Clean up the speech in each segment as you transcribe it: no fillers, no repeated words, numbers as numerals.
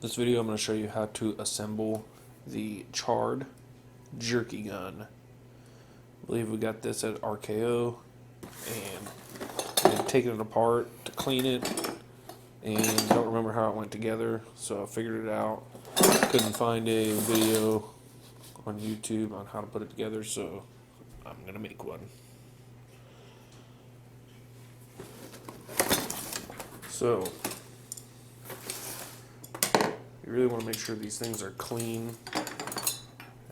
This video I'm going to show you how to assemble the CHARD Jerky Gun. I believe we got this at RKO, and I've taken it apart to clean it and don't remember how it went together, so I figured it out. Couldn't find a video on YouTube on how to put it together, so I'm going to make one. So you really want to make sure these things are clean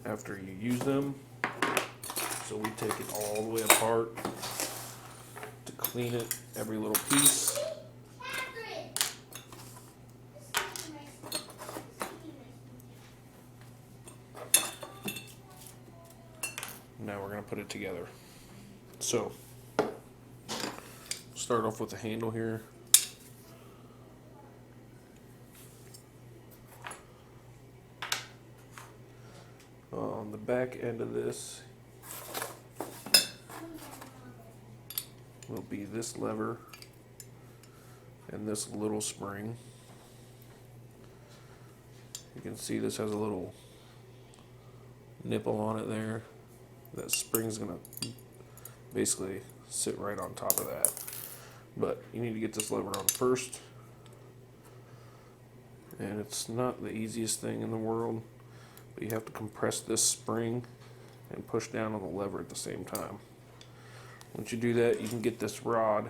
after you use them. So we take it all the way apart to clean it, every little piece. Now we're going to put it together. So start off with the handle here. On the back end of this will be this lever and this little spring. You can see this has a little nipple on it there. That spring's gonna basically sit right on top of that. But you need to get this lever on first. And it's not the easiest thing in the world, but you have to compress this spring and push down on the lever at the same time. Once you do that, you can get this rod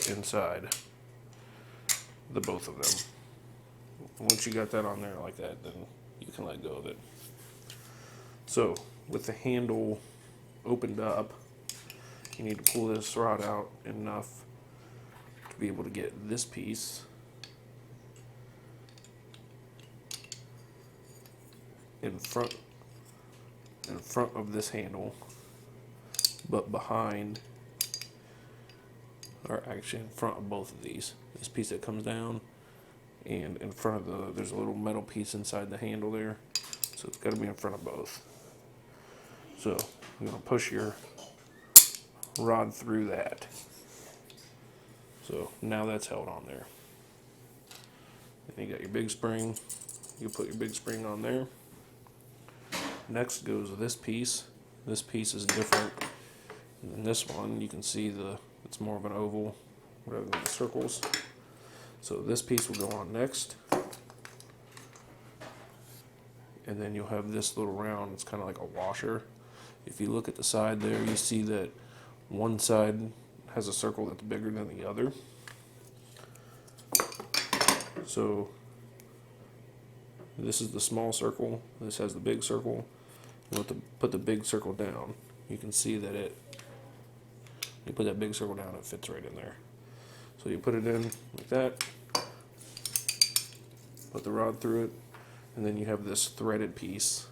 inside the both of them. Once you got that on there like that, then you can let go of it. So with the handle opened up, you need to pull this rod out enough to be able to get this piece in front of this handle, but behind, or actually in front of both of these. This piece that comes down, and in front of there's a little metal piece inside the handle there, so it's got to be in front of both. So you're going to push your rod through that. So now that's held on there. Then you got your big spring. You put your big spring on there. Next goes this piece. This piece is different than this one. You can see it's more of an oval rather than the circles. So this piece will go on next. And then you'll have this little round, it's kind of like a washer. If you look at the side there, you see that one side has a circle that's bigger than the other. So this is the small circle, this has the big circle. You want to put the big circle down. You can see that you put that big circle down, it fits right in there. So you put it in like that, put the rod through it, and then you have this threaded piece.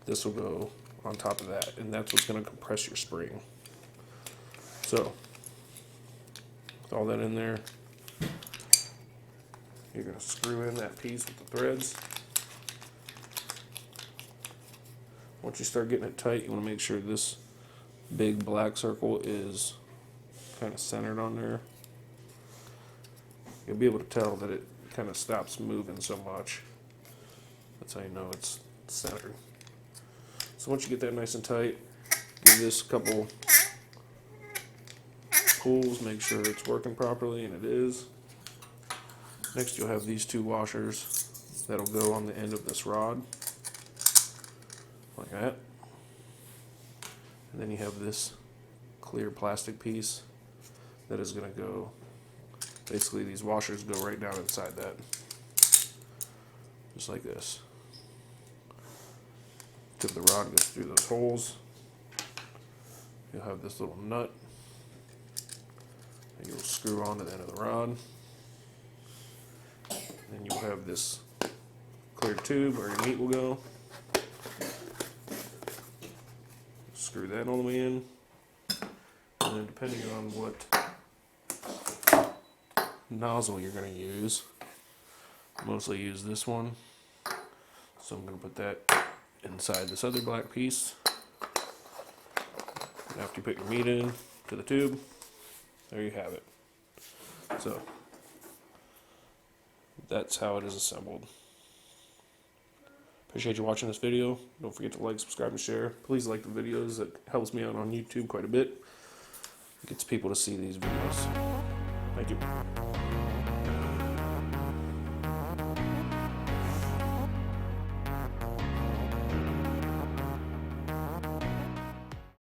This will go on top of that, and that's what's going to compress your spring. So with all that in there, you're going to screw in that piece with the threads. Once you start getting it tight, you want to make sure this big black circle is kind of centered on there. You'll be able to tell that it kind of stops moving so much. That's how you know it's centered. So once you get that nice and tight, give this a couple pulls, make sure it's working properly, and it is. Next you'll have these two washers that'll go on the end of this rod, like that. And then you have this clear plastic piece that is going to go, basically these washers go right down inside that, just like this. Tip of the rod goes through those holes. You'll have this little nut that you'll screw onto the end of the rod. Then you'll have this clear tube where your meat will go. Screw that all the way in. And then depending on what nozzle you're going to use, I mostly use this one. So I'm going to put that inside this other black piece. And after you put your meat in to the tube, there you have it. So that's how it is assembled. Appreciate you watching this video. Don't forget to like, subscribe, and share. Please like the videos. It helps me out on YouTube quite a bit. It gets people to see these videos. Thank you.